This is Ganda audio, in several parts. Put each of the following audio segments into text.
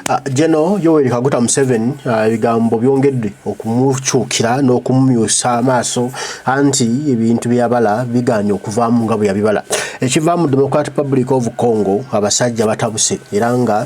Jeno Yoweri Kaguta Museveni ibigambo byongedde okumukyukira n'okumumyusa amaaso anti ebintu byabala biganye okuvaamu nga bwe yabibala. Ekivaamu Democratic Republic of Congo abasajja batabuse era nga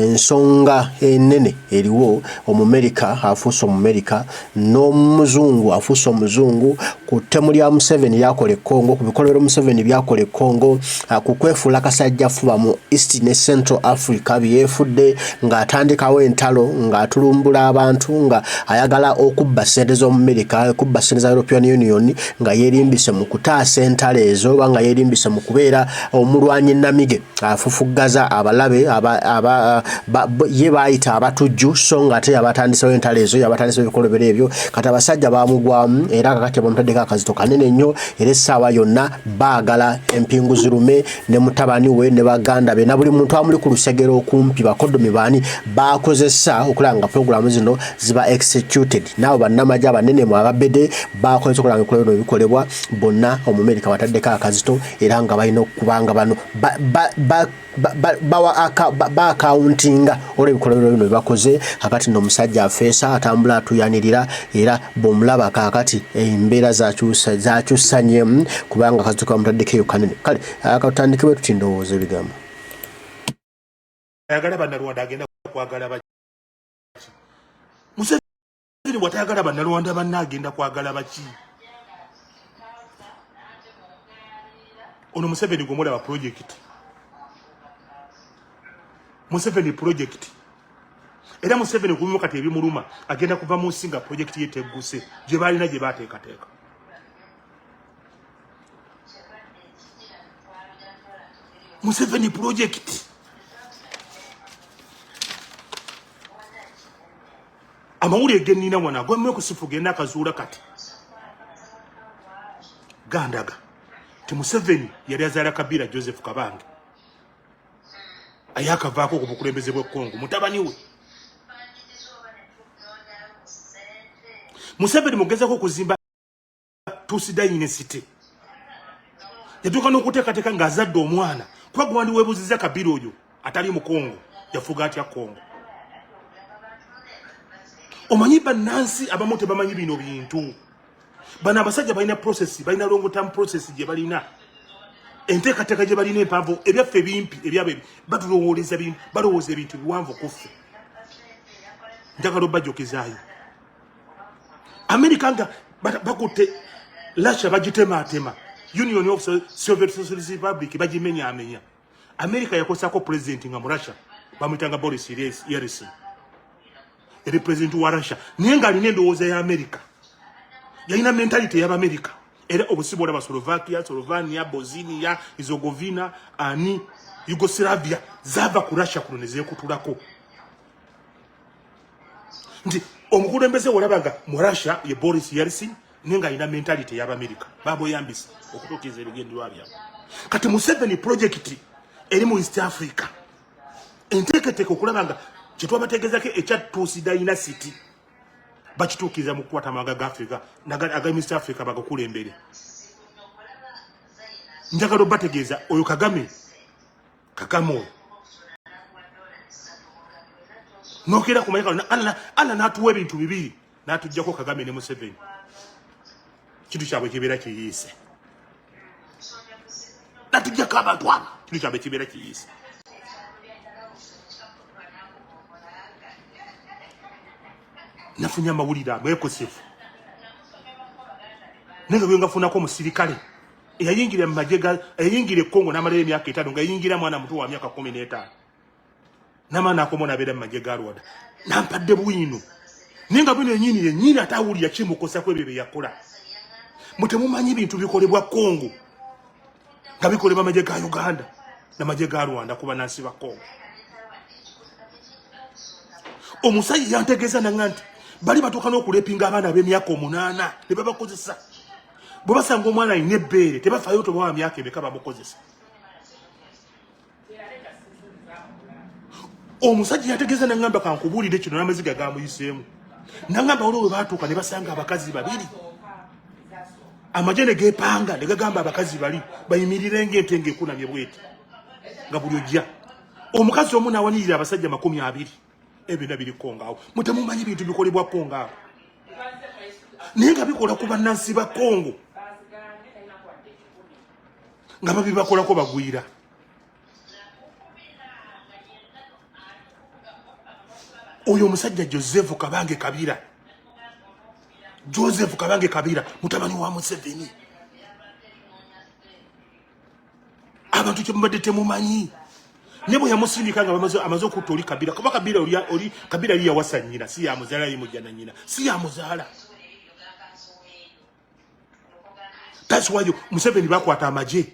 ensonga enene eriwo Omumerika afuuse Omumerika n'omuzungu afuuse Omuzungu ku ttemu lya Museveni lyakola Congo ku bikolero Museveni byakola Congo ku kwefuula kasajja fuba mu East ne Central Africa byefudde nga atandikawo entalo nga atulumbula abantu nga ayagala okubba ssente z'Omumerika okubba ssente za European Union nga yeerimbise mu kutaasa entalo ezo oba nga yeerimbise mu kubeera omulwanyi namige afufuggaza abalabe ye baayita abatujju so nga ate yabatandisewo entalo ezo yabatandisewo ebikolobero ebyo kati abasajja baamugwamu era kakati bamutaddeko akazito kanene nnyo era essaawa yonna baagala empingu zirume ne mutabani we ne baganda be na buli muntu amuli ku lusegero okumpi bakodomi baani bakozesa okulanga programu zino ziba executed nabo bannamajja abanene mu ababede bakozesa okulanga ebikolobero ebikolebwa bonna Omumerika bataddeko akazito era nga balina okubanga bano ba accountinga olw'ebikolobero bino bibakoze akati n'omusajja afeesa atambula atuyanirira era bomulaba kakati embeera zakyusa nyemu kubanga akazito kamutaddeko eyo kanene kale akatandikibwe tuti ndowooza ebigambo ayagala bannalwanda agenda kwagala baki Museveni watayagala bannalwanda banna agenda kwagala baki ono Museveni gomulaba project Museveni project era Museveni kubimu kati ebimuluma agenda kuva mu singa project yetegguse gye balina gye bateekateeka Museveni project amawulire gennina mwana gwemmwe kusifu genda akazuula kati gandaga ti Museveni yali azaala Kabila Joseph Kabange ayakavaako ku bukulembeze bwe Congo mutabani we Museveni mugezako okuzimba Tusida University yatuuka n'okuteekateeka ng'azadde omwana kuba gwandi weebuuziza Kabila oyo atali mu Congo yafuga atya Congo omanyi bannansi abamu tebamanyi bino bintu bano abasajja balina process balina long term process gye balina enteekateeka gye balina empanvu ebyaffe bimpi ebyabo balowooza ebintu biwanvu kuffe njagala obbajokizaayo Amerika nga bakutte Russia bagitemaatema Union of Soviet Socialist Republic bagimenyaamenya Amerika yakosako president nga mu Russia bamuyitanga Boris Yeltsin eri president wa Russia naye nga alina endowooza ya Amerika yalina mentality y'Amerika era obusibola ba Slovakia, Slovenia, Bosnia, Herzegovina, ani Yugoslavia zava ku Russia kuno nezeekutulako nti omukulembeze olabanga mu Russia ye Boris Yeltsin nenga alina mentality y'Amerika babo yambisa okutuukiza ebigendererwa byabwe kati Museveni project eri mu East Africa enteekateeka okulabanga kyetwabategeezako ekya Tusida University bakituukiza mu kukwata amaga ga Africa aga East Africa bagakulembere njagala obategeeza oyo Kagame oyo nokera ku mayika Allah n'atuwa ebintu bibiri n'atuggyako Kagame ne Museveni kintu kyabwe kibeera kiyiise n'atuggyako abantu abo kintu kyabwe kibeera kiyiise nafunya amawulire amwekosefu nenga bwe ngafunako omusirikale eyayingira mu majega eyayingira Congo n'amalayo emyaka 5 nga yingira mwana muto wa myaka 15 n'amaana akomona abeera mu majega Rwanda nampadde bwino nenga bino nyini atawulira kimukosa kwebyo bye yakola mutemumanyi bintu bikolebwa Congo nga bikolebwa amajega Uganda n'amajega Rwanda kuba nansi ba Congo omusayi yantegeeza nanganti bali batuuka n'okulepinga abaana b'emyaka 8 ne babakozesa bwe basanga omwana alina ebbeere tebafaayo tobawa myaka emeka bamukozesa omusajja yategeeza nangamba kankubuulire kino n'amaziga gamuyiseemu nangamba olwo bwe baatuuka ne basanga abakazi babiri amajene geepanga ne gagamba abakazi bali bayimirire ng'ente ng'ekunamye bweti nga buli ojja omukazi omu n'awanirira abasajja 20 ebina biri Kongo mutamumanyi bintu bikolebwa Kongo nenga bikola kuba nansi ba Kongo nga babibakola ko bagwira oyo musajja Joseph Kabange Kabila mutabani wa Museveni abantu kyembadde temumanyi nebo yamusindika nga amaze okutoli Kabila kuba Kabila oli Kabila liya wasanyira si ya muzala yimujana nyina si ya muzala. That's why Museveni bakwata amaje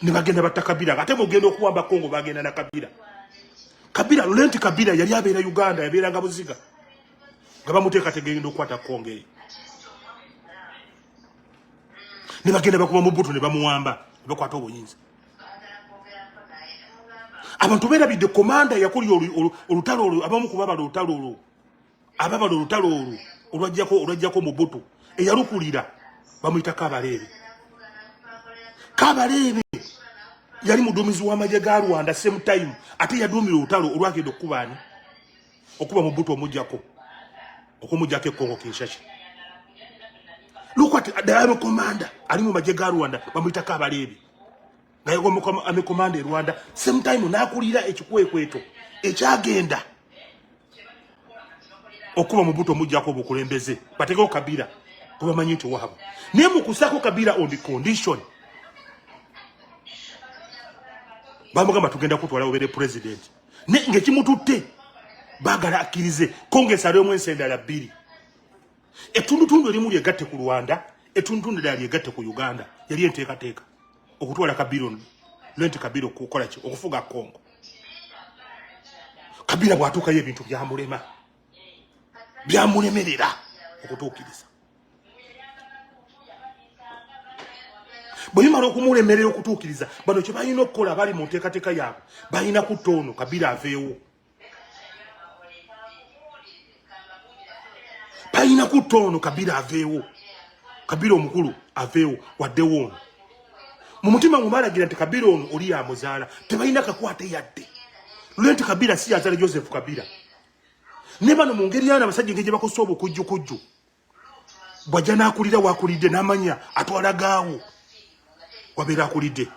ne bagenda batta Kabila ate mugenda okuwamba Kongo bagenda na Kabila Laurent Kabila yali abeera Uganda yabeeranga Buziga nga bamuteeka tegenda okukwata Kongo ne bagenda bakuba Mobutu ne bamuwamba bakwata obuyinza abantu beerabidde komanda yakuli olutalo abamu ku babala olutalo olwajjako Mobutu eyalukulira bamuyita Kabalebe yali muduumizi w'amagye ga Rwanda same time ate yaduumira olutalo olwagenda okuba Mobutu okumugyako Kongo Kinshasa. Look at the commander ali mu magye ga Rwanda bamuyita Kabalebe naye ame commander Rwanda same time n'akulira ekikwekweto ekyagenda okuba Mobutu okumugyako obukulembeze bategewo Kabila kubamanyi nti wahabo naye mu kusako Kabila on the condition bamugamba tugenda kutwala obere president ng'ekimututte baagala akkirize Kongress alimu ensendala 2 etundutundu erimu lyegatte ku Rwanda etundutundu eddala lyegatte ku Uganda yali enteekateeka okutwala Kabila Laurent Kabila okukola ki okufuga Kongo. Kabila bw'atuukayo ebintu byamulemerera okutuukiriza bwe bimala okumulemerera okutuukiriza bano kye balina okukola bali mu nteekateeka yaabwe balina kutta ono Kabila aveewo Kabila omukulu aveewo waddewo ono mu mutima mumalagira nti Kabila ono oli yamuzaala tebalina kakwate yadde Laurent Kabila si yazaala Joseph Kabila ne bano mu ngeri yana abasajja engeri gye bakosa obukujjukujju bw'ajja n'akulira waakulidde n'amanya atwala gaawo wabeera akulidde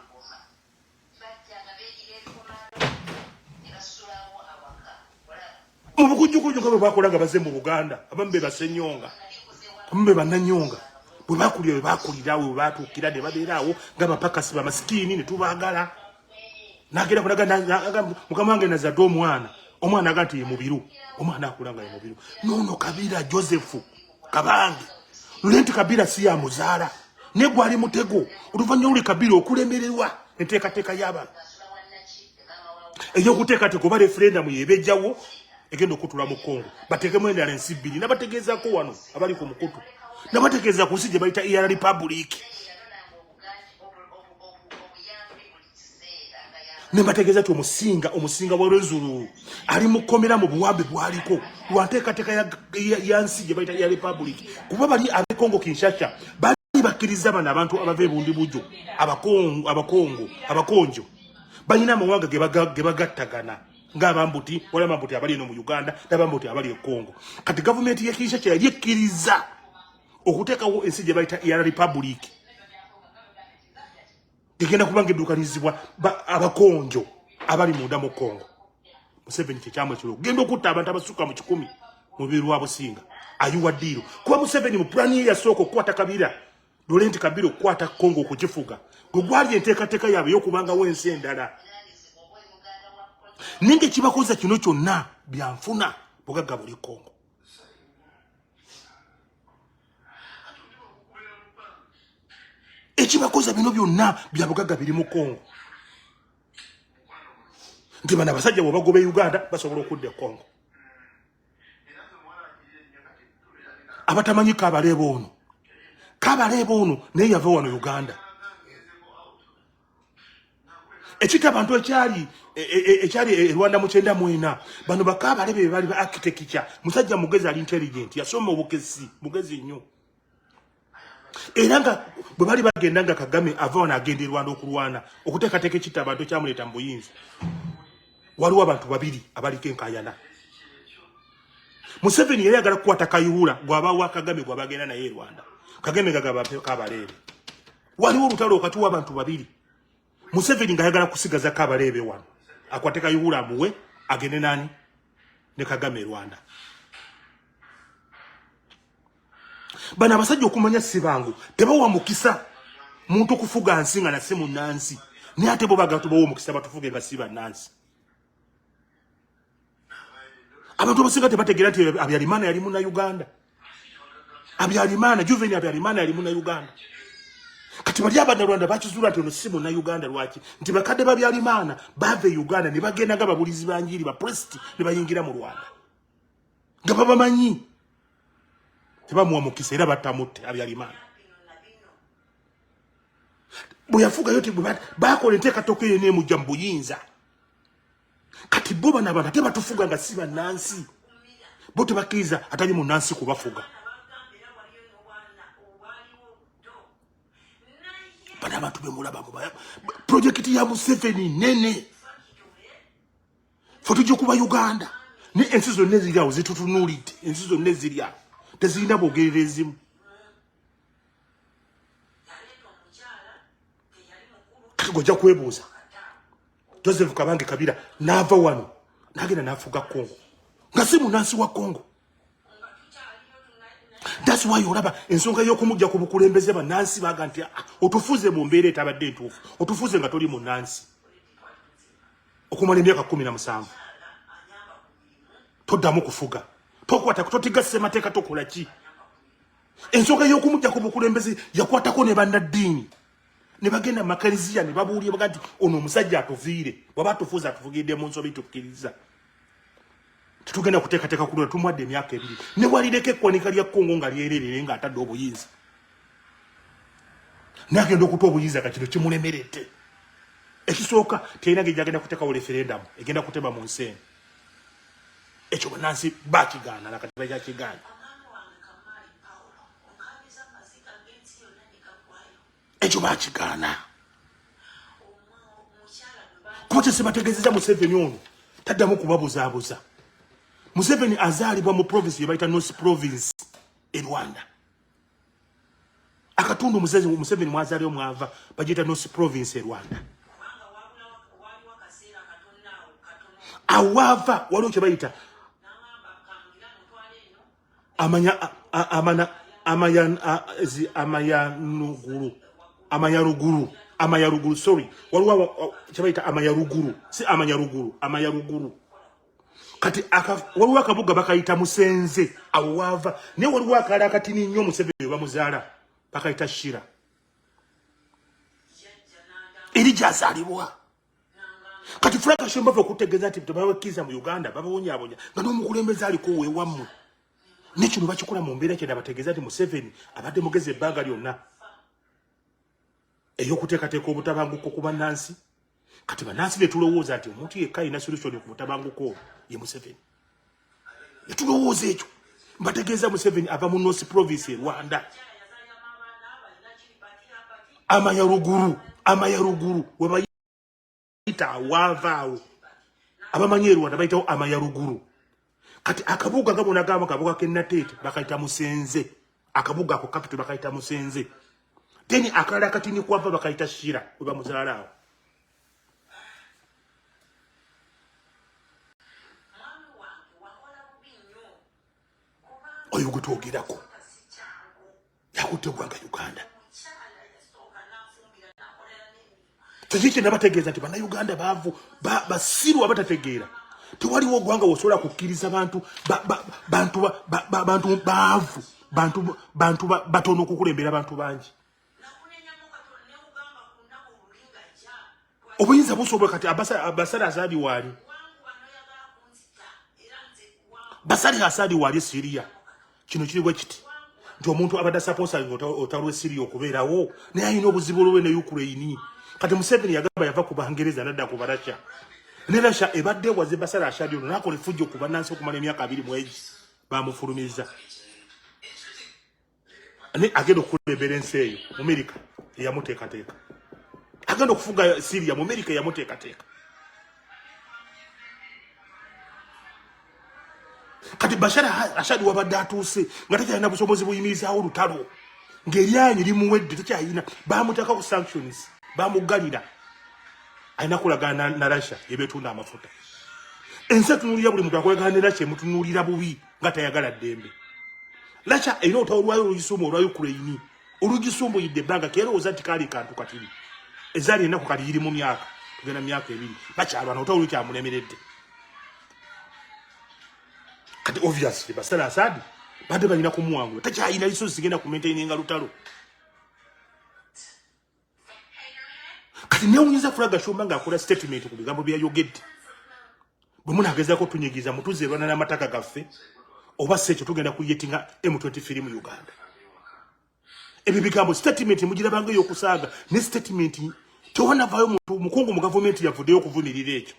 mu bukujjukujju nga bwe bakolanga baze mu Buganda abamu be basenyonga abamu be bannanyonga bwe bakulira bwe bakulirawo bwe batuukira ne babeeraawo ng'abapakasi bamasikini ne tubaagala n'agenda kulaga mukama wange nazadde omwana aga nti ye mubiru omwana akula nga ye mubiru nono Kabila Joseph Kabange Laurent Kabila si yamuzaala ne gwali mutego oluvannyuma lwe Kabila okulemererwa enteekateeka y'abantu ey'okuteekateeka oba referendum yebejjawo egenda okutula mu Kongo bateekemu endala ensi 2 nabategeezaako wano abali ku mukutu nabategeeza ku nsi gye bayita ER Republic ne bategeeza ti omusinga wa Rwenzururu ali mukomera mu buwambe bwaliko lwa nteekateeka ya nsi gye bayita ER Republic kuba bali ab'e Kongo Kinshasa bakkiriza bano abantu abava ebundi bujjo abakonjo balina amawanga ge bagattagana ng'abambuti wala amambuti abali eno mu Uganda n'abambuti abali e Kongo kati gavumenti y'e Kinshasa yali ekkiriza okuteekawo ensi gye bayita ER Republic egenda kubanga edduukanizibwa abakonjo abali munda mu Kongo. Museveni kyekyamu ekiro genda okutta abantu abasukka mu 100 mu birwa Businga ayuwa ddiiro kuba Museveni mu pulani ye yasooka okukwata Kabila Laurent Kabila okukwata Kongo okukifuga gwe gwali enteekateeka yaabwe y'okubangawo ensi endala ninga kibakoza kino kyonna byanfuna bugagga buli Kongo. Ekibakoza bino byonna bya bugagga biri mu Kongo nti bana basajja bwe bagoba Uganda basobola okudda Kongo abatamanyi Kabaleebo ono naye yava wano Uganda ekita abantu ekyali Rwanda mu 94 bano Bakabalebe bali ba architecture musajja mugezi ali intelligent yasoma obukesi mugezi nnyo era nga bwe bali bagenda nga Kagame ava wano agenda Rwanda okulwana okuteekateeka ekita abantu kyamuleeta mu buyinza waliwo abantu 2 abaliko enkayana Museveni yali agala kukwata Kayihura gwaba wa Kagame gwabagenda naye Rwanda. Kagame gagaba Kabalebe. Waliwo olutalo wakati w'abantu babiri. Museveni ngayagala kusigaza Kabalebe wano. Akwate Kayihura amuwe agende nani ne Kagame Rwanda. Bana abasajja okumanya sibangu tebawa mukisa muntu kufuga nsinga na simu nansi. Ni ate bo bagatu bawo mukisa batufuge nga siba nansi. Abantu basinga tebategera nti Habyarimana yali mu na Uganda. Habyarimana Juvenal Habyarimana yali mu na Uganda. Kati bali Abanyarwanda bakizula nti ono si mu na Uganda lwaki nti bakadde ba Habyarimana bave Uganda ne bagenda nga babulizi banjiri ba priest ne bayingira mu Rwanda. Nga babamanyi tebamuwa mukisa era batamutte Habyarimana. Bwe yafuga yote bakola enteekateeka eno mu Jambuyinza. Kati bo bana bana tebatufuga nga siba nansi. Bo tebakkiriza atali mu nansi kubafuga. Bana abantu bemulaba mubaya. Projekiti ya Museveni nene. Fotujo kuba Uganda. Ni ensi zonna ziri awo zitutunuulidde. Ensi zonna ziri awo. Tezirina bwogererezimu. Kati gojja kwebuuza. Joseph Kabange Kabila nava wano nagenda nafuga Kongo nga si munansi wa Kongo. That's why olaba ensonga y'okumujja ku bukulembeze banansi baga nti otufuze mu mbeera etabadde ntuufu otufuze nga toli munansi okumala emyaka 17 toddamu kufuga tokwata kutotiga ssemateeka tokola ki. Ensonga y'okumujja ku bukulembeze yakwatako ne bannaddiini ne bagenda Makanizia ne babuulira bagati ono omusajja atuviire bwaba tufuza atuvugidde mu nsobi tukkiriza tetugenda kuteekateeka kulula tumwadde emyaka 2 ne walireka ekwanika lya Kongo nga lyererere nga atadde obuyinza n'agenda okuta obuyinza kakino kimulemerete. Ekisooka terina ng'ejjagenda kuteekawo referendamu egenda kuteba mu nsi eno. Ekyo bannansi bakigaana nakati bakyakigaana. Ekyo bakigaana. Kuba tebategeezezza Museveni ono taddamu kubabuzaabuza. Museveni azaalibwa mu province ye bayita North Province e Rwanda. Akatundu Museveni mwazaalibwa mwava bagiyita North Province e Rwanda. Awava waliwo kye bayita amayaruguru sorry waliwo kye bayita amayaruguru si amayaruguru kati waliwo akabuga bakayita Musenze awava ne waliwo akala akatini nnyo Museveni bamuzaala bakayita Shira eri gyazaalibwa. Kati Frank Ashimba okutegeeza nti tebabakkiriza mu Uganda babawonyaabonya nga n'omukulembeze aliko weewammwe nekino bakikola mu mbeera kyenda bategeeza nti Museveni abadde mugezi ebbanga lyonna ey'okuteekateeka obutabanguko ku bannansi. Kati bannansi ne tulowooza nti omuntu yekka alina solution ku butabanguko ye Museveni. Ne tulowooza ekyo mbategeeza Museveni ava mu North Province e Rwanda. Amayaruguru we bayita awavaawo abamanyi e Rwanda bayitawo amayaruguru. Kati akabuga gabona gamba kabuga k'Ennateete bakayita Musenze. Akabuga ako capital bakayita Musenze. Teni akala katini kwava bakayita Shira we bamuzaala awo. Oyo gwe twogerako yakutte eggwanga Uganda. Tekiki nabategeeza nti bannayuganda baavu basiru abatategeera. Tewaliwo eggwanga wosobola kukkiriza bantu baavu bantu batono okukulembera abantu bangi. Obuyinza busobola kati Basari Asadi waali. Basari Asadi waali Syria. Kino kiriwe kiti nti omuntu abadde supposa otalwe Syria okubeerawo naye alina obuzibu olwe ne Ukraine. Kati Museveni yagamba yava ku Bangereza nadda ku Barasha. Ne Russia ebadde waze Basari Asadi ono nakola effujjo ku bannansi okumala emyaka 2 mu egi bamufulumiza. Ne agenda okulembera ensi eyo mu Amerika eyamuteekateeka. Agenda okufuga Syria mu Amerika eyamuteekateeka. kati Bashar Assad wabadde atuuse nga takyalina busobozi buyimirizawo olutalo ng'eryanyi limuwedde takyalina bamuteka ku sanctions bamugalira alina kulagana na Russia yebetunda amafuta ensi etunuulira buli muntu akolagana ne Russia emutunuulira bubi nga tayagala ddembe Russia erina olutalo lwayo olugisumba olwa Ukraine olugisumbuuyidde ebbanga kerowooza nti kaali kantu katiri ezaali ennaku kati yiri mu myaka tugenda myaka 2 bakyalwana olutalo lukyamulemeredde kati obviously Bashar Assad badde balina kumuwangula takyalina lisozi zigenda ku maintaininga lutalo kati newunyiza Furaga Shumba ng'akola statement ku bigambo byayogedde bwe munagezaako tunyigiza mutuze erwana n'amataka gaffe oba si ekyo tugenda kuyetinga M23 mu Uganda ebyo bigambo statement mugirabanga ey'okusaaga ne statement tewanavaayo muntu mukungu mu gavumenti yavuddeyo okuvumirira ekyo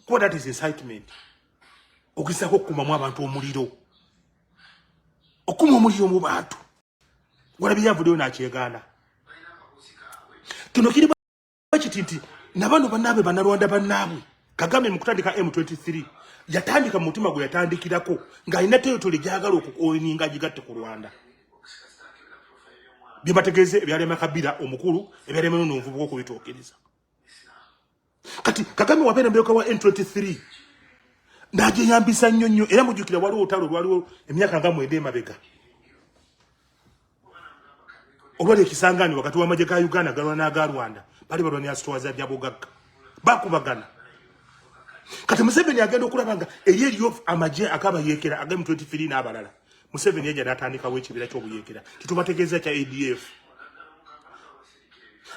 kuba that is incitement okugezaako okukumamu abantu omuliro okuma omuliro mu bantu walabye yavuddeyo n'akyegaana kino kiri bakiti nti nabano bannaabwe bannalwanda bannaabwe Kagame mu kutandika M23 yatandika mu mutima gwe yatandikirako ng'alina territory gyagala okukoninga gigatte ku Rwanda bye bategeeze ebyalema Kabila omukulu ebyalema n'omuvubuka okubituukiriza kati Kagame wabeera mbyoka wa M23 n'agyeyambisa nnyo era mujjukira waliwo olutalo lwaliwo emyaka nga 9 emabega olwali ekisangaani wakati w'amagye ga Uganda galwana n'aga Rwanda bali balwanira sitoowa za byabugagga bakubagana kati Museveni agenda okulaba nga eriyo amagye agabayeekera aga M23 n'abalala Museveni yajja n'atandikawo ekibira ky'obuyeekera titubategeeza kya ADF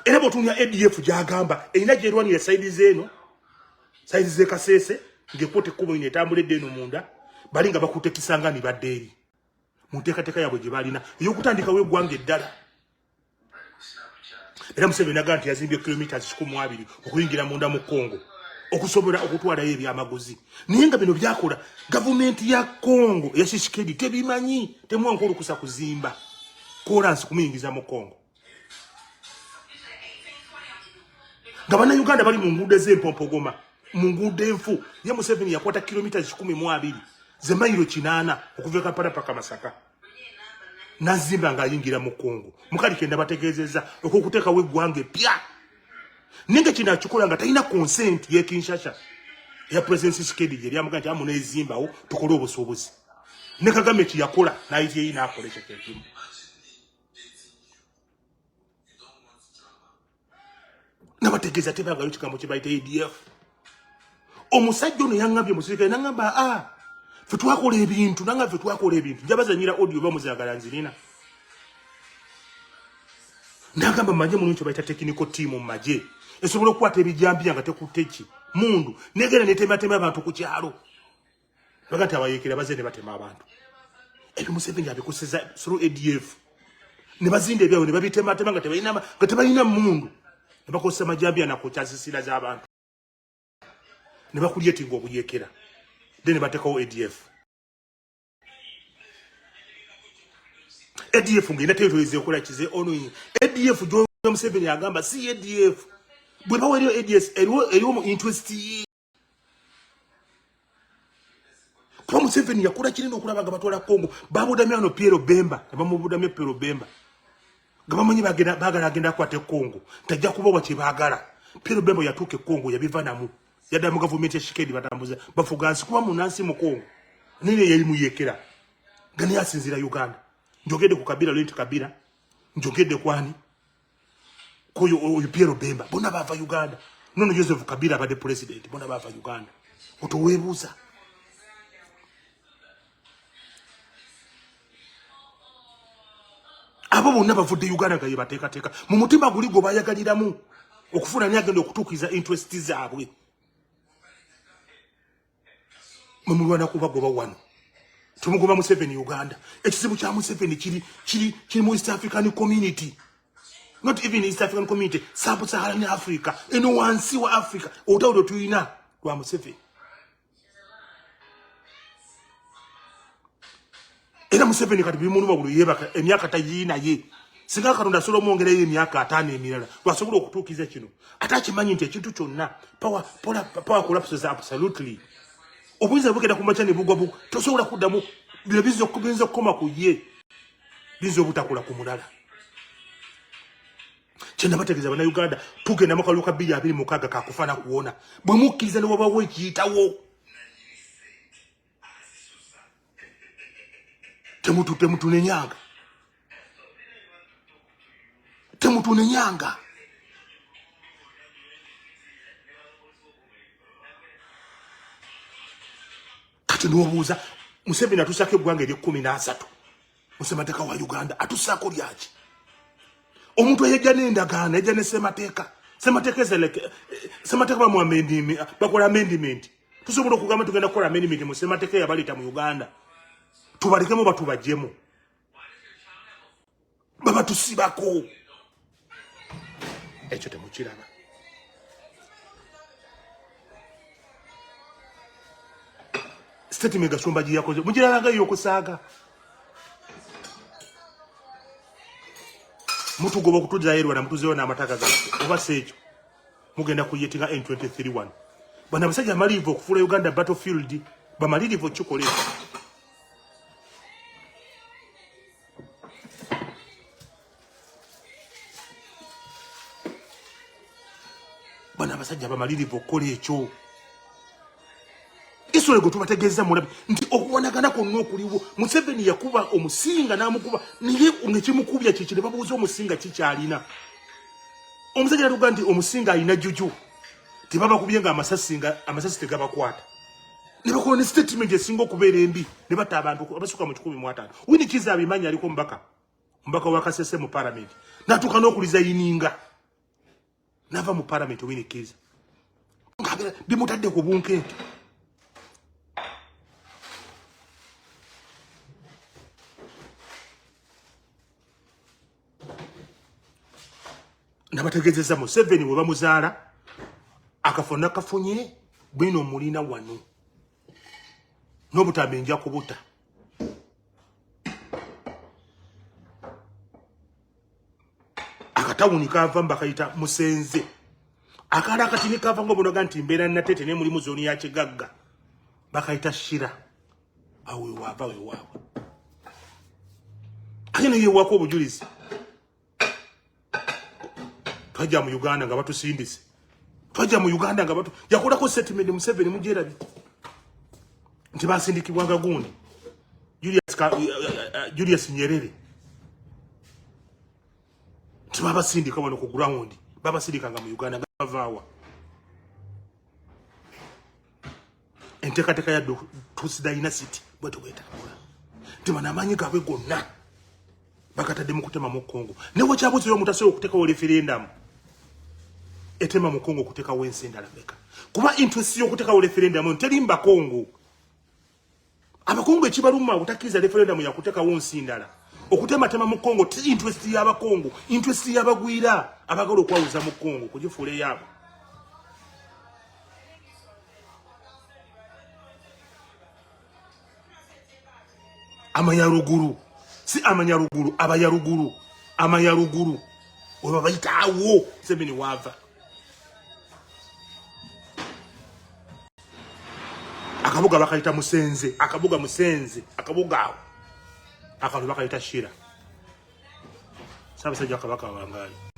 era bw'otunya ADF gy'agamba erina gyerwanira sayidi z'eno sayidi z'e Kasese ng'ekkuta ekkubo ino etambuledde eno munda bali nga bakutte Kisangani badde eri mu nteekateeka yaabwe gye balina ey'okutandikawo eggwanga eddala era Museveni agamba nti yazimbye kilometers 12 okuyingira munda mu Congo okusobola okutwalayo ebyamaguzi naye nga bino byakola gavumenti ya Congo ya Tshisekedi tebimanyi temuwa olukusa kuzimba kolansi kumuyingiza mu Congo nga bannayuganda bali mu nguudo ez'empompogoma mu nguudo enfu ye Museveni yakwata kilometers 12 ze mayiro 8 okuva e Kampala paka Masaka nazimba ng'ayingira mu Congo mukali kenda bategeezezza okukuteekawo eggwanga eppya ninga kino akikola nga talina consent ye Kinshasa ya President Tshisekedi gye lyamugamba nti amuneezimbawo tukole obusuubuzi ne Kagame kiyakola n'ayityeyi n'akola ekyo kyekimu nabategeeza tebangayo kigambo kye bayita ADF omusajja ono yaŋŋambye musirikale n'aŋŋamba ffe twakola ebintu nanga ffe twakola ebintu njabazanyira audio bamuzagala nzirina n'agamba manje muno kyo bayita technical team mu magye esobola okukwata ebijambiya nga tekutte ki mundu negera netematema abantu ku kyalo bagati abayeekera baze ne batema abantu ebyo Museveni abikoseza through ADF ne bazinda ebyawo ne babitematema nga tebalina mundu ne bakozesa majambiya nakukyazisira z'abantu ne bakulyetinga okuyeekera then batekawo ADF ngenda teyotoyeze okola kize ono ADF jo Museveni agamba si ADF bwe bawo eriyo ADF eriwo mu interest kwa Museveni yakola kirino okulaba nga batwala Congo babudamya no Pierre Bemba abamubudamya Pierre Bemba gabamanyi bagala agenda kwate Congo tajja kubawa kibagala Pierre Bemba yatuke Congo yabivanamu yadda mu government ya Tshisekedi batambuza bafugansi kuba munansi mu Congo nene yali muyekera gani asinzira Uganda njogede ku Kabila lenti Kabila njogede kwani koyo oyo Pierre Bemba bona bava Uganda nono Joseph Kabila bade president bona bava Uganda otowebuza abo bonna bavudde Uganda nga yebateekateeka mu mutima guli go bayagaliramu okufuna nyagenda okutuukiza interest zaabwe mumulwana kubagoba wano tumugoba Museveni Uganda ekizibu kya Museveni kiri mu East African Community not even East African Community Sub-Saharan Africa eno wansi wa Africa otawulo tuyina lwa Museveni era Museveni kati bimundu babulu yebaka emyaka tayina ye singa Katonda solo mwongereyo emyaka 5 emirala twasobola okutuukiza kino atakimanyi nti ekintu kyonna power collapses absolutely obuyinza bugenda ku makya ne bugwa tosobola kuddamu bino bizza okukoma ku ye bizza obutakula ku mulala kyenda bategeeza bannayuganda tugenda mu kalulu ka 2026 kakufaana kuwona bwe mukkiriza ne wabawo ekiyitawo temutunenyanga kati n'obuuza Museveni atusaako eggwanga eri-13 mu ssemateeka wa Uganda atusaako lyaki omuntu eyajja n'endagaano yajja ne ssemateeka bakola amendiment tusobola okugamba tugenda kukola amendiment mu ssemateeka eyabaleeta mu Uganda tubalekemu batubajjemu baba tusibako ekyo temukiraba statement Gasumba gye yakoze mugiranga y'okusaaga mutugoba okutujjayo erwana mutuzeewo n'amataka gaffe oba si ekyo mugenda kuyetinga N23-1 bano abasajja amalirivu okufuula Uganda battlefield bamalirivu okikoleera bano abasajja bamalirivu okukola ekyo Israel go tubategeeza mulabi nti okuwanagana kwonna okuliwo Museveni yakuba omusinga n'amukuba naye ngekimukubya kiki ne babuuza omusinga kikyalina omusajja yatuga nti omusinga alina juju tebabakubye nga amasasi tegabakwata ne bakola ne statement esinga okubeera embi ne batta abantu abasuka mu 150 Winnie Kiza abimanyi aliko mbaka wa Kasese mu parliament natuuka n'okuliza yininga nava mu parliament Winnie Kiza bimutadde ku bunkeete nabategeezeza Museveni bwe bamuzaala akafonna kafunye bwino mulina wano n'obutambi nja kubuta akatawuni kava mbakayita Musenze akala akatini kava ng'obunoga nti mbeera natete ne mulimu zooni ya Kigagga bakayita Shira awe wava we waawe ate naye yewaako obujulizi twajja mu Uganda nga batusindise twajja mu Uganda nga yakolako statement Museveni mujeerabi nti basindikibwanga gundi Julius Nyerere nti babasindika wano ku ground babasindikanga mu Uganda nga bavaawa enteekateeka ya Tutsi Dynasty bwe tubwetambula nti bano amaanyi gaabwe gonna bakatadde mu kutema mu Congo newe kyabuziyo omutasobola okuteekawo referendum etema mu Congo kuteekawo ensi endala meka kuba interest y'okuteekawo referendum terimba Congo abakongo ekibaluma obutakkiriza referendum ya kuteekawo ensi endala okutematema mu Congo ti interest y'abakongo interest y'abagwira abagala okwawuza mu Congo kugifuula eyabo amanyaruguru si amanyaruguru abayaruguru amayaruguru oba bayitaawo Museveni wava akabuga bakayita Musenze akabuga Musenze akabuga awo akalu bakayita Shira Ssaabasajja Kabaka wangaali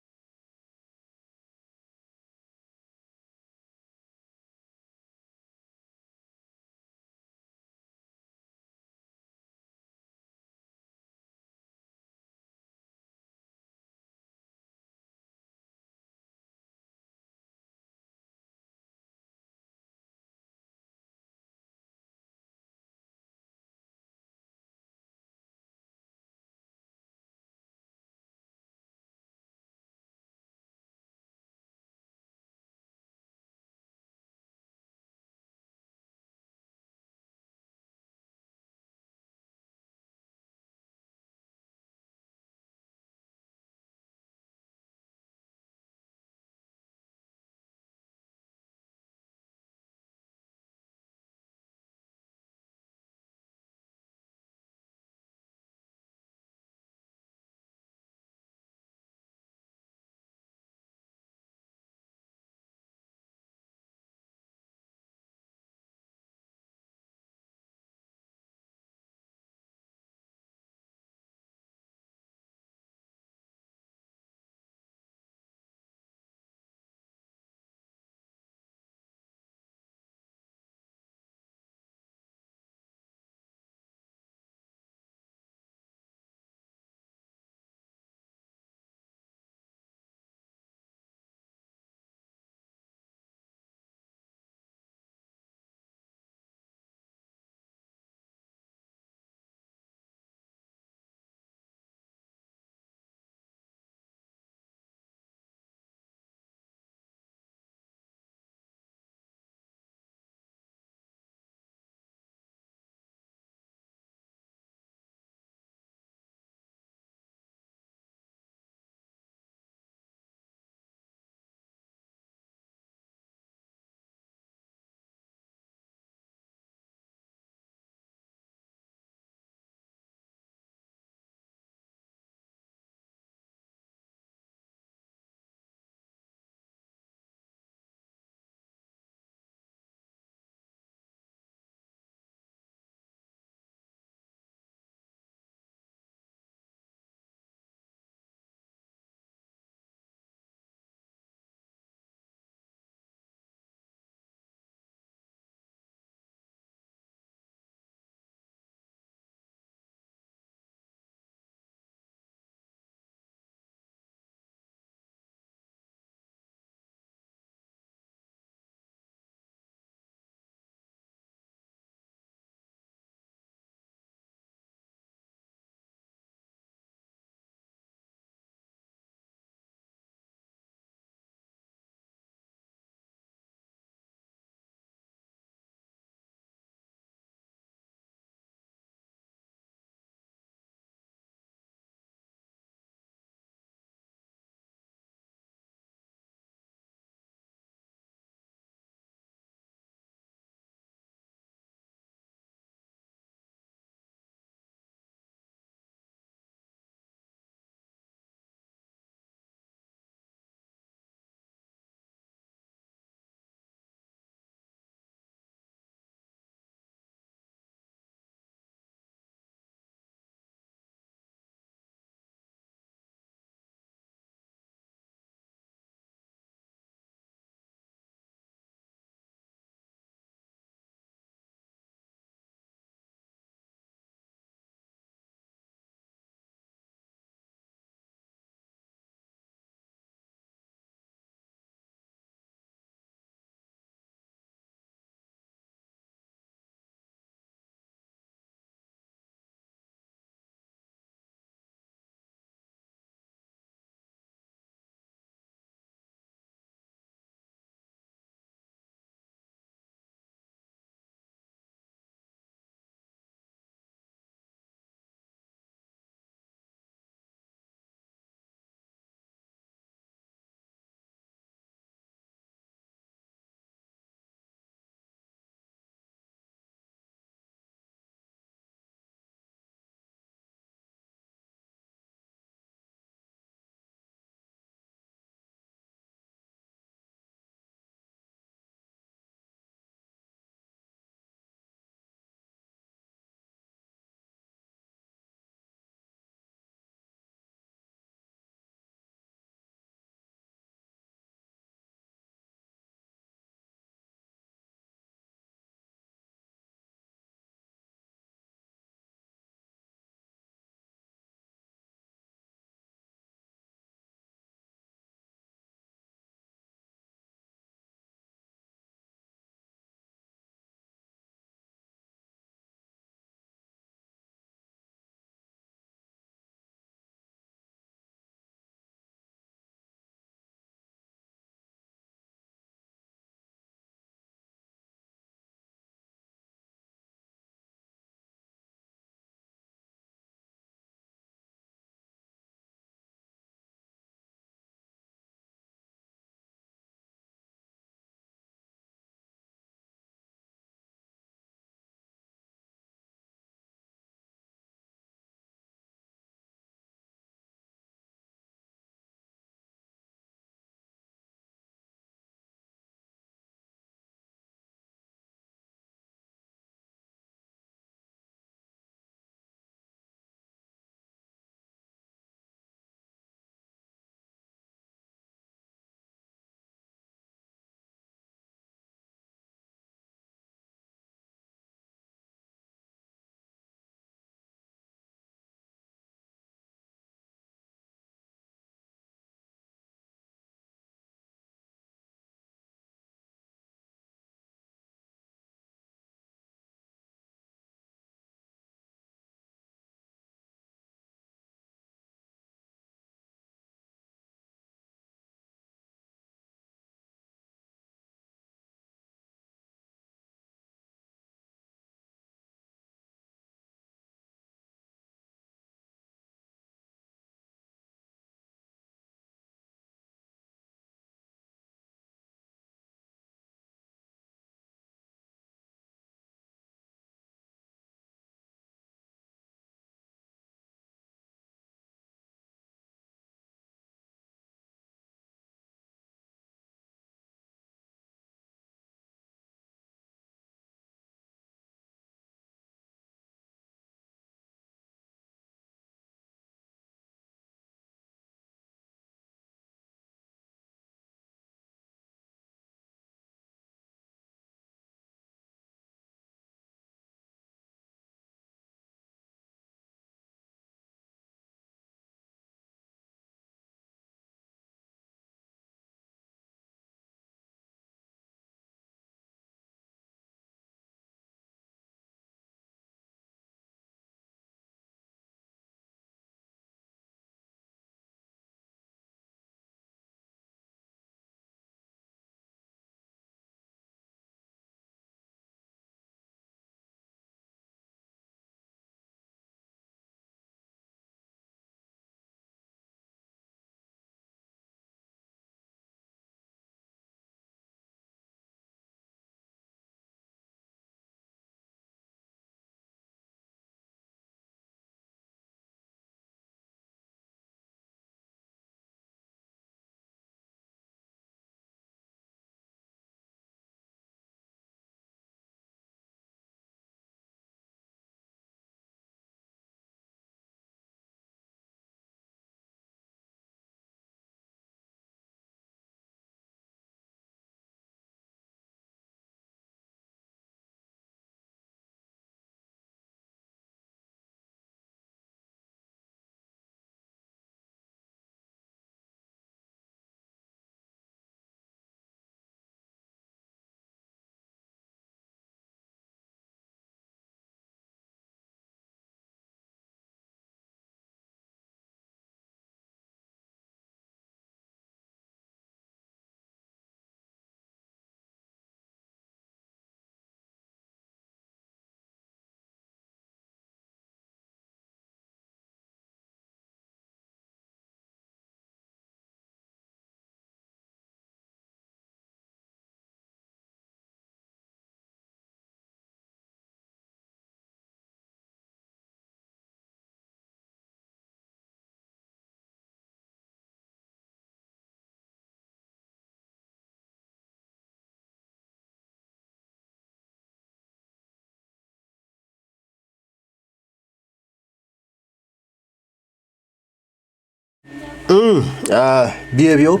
byebyo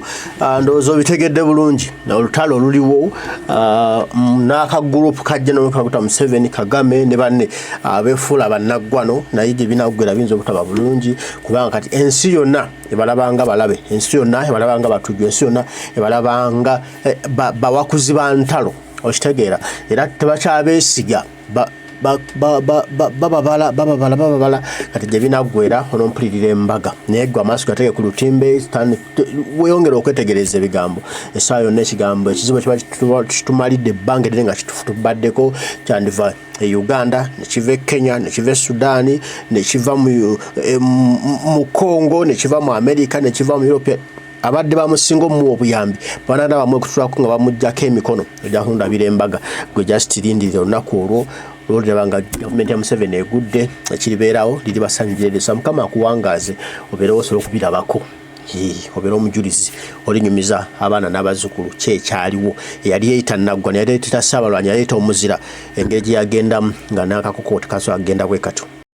ndowooza obitegedde bulungi olutalo luliwo n'akagurupu kajja Kaguta Museveni Kagame ne banne abeefuula bannaggwano naye gye binaggwera biyinza obutaba bulungi kubanga kati ensi yonna ebalabanga balabe ensi yonna ebalabanga batujju ensi yonna ebalabanga bawakuzi ba ntalo okitegeera era tebakyabeesiga bababala kati gye binaggwera onompulirira embaga naye gwe amaaso gatege ku lutimbe weyongera okwetegereza ebigambo essaawa yonna ekigambo ekizibu kiba kitumalidde ebbanga eddene nga kitubaddeko kyandiva e Uganda nekiva e Kenya nekiva e Sudaani nekiva mu Congo nekiva mu America nekiva mu Europe abadde bamusinga omuwa obuyambi banana bamwe kutulako nga bamujjako emikono ojja kundabira embaga gwe just lindirira olunaku olwo olwolirabanga gavumenti ya Museveni egudde ekiribeerawo liri basanjireresa Mukama akuwangaaze obeerewo osobola okubirabako obeera omujulizi olinyumiza abaana n'abazzukulu kyekyaliwo eyali yeeyita naggwa neyali yeeyita Ssaabalwanyi yaleeta omuzira engeri gye yagendamu nga n'akakokooti kaso agenda bwe katyo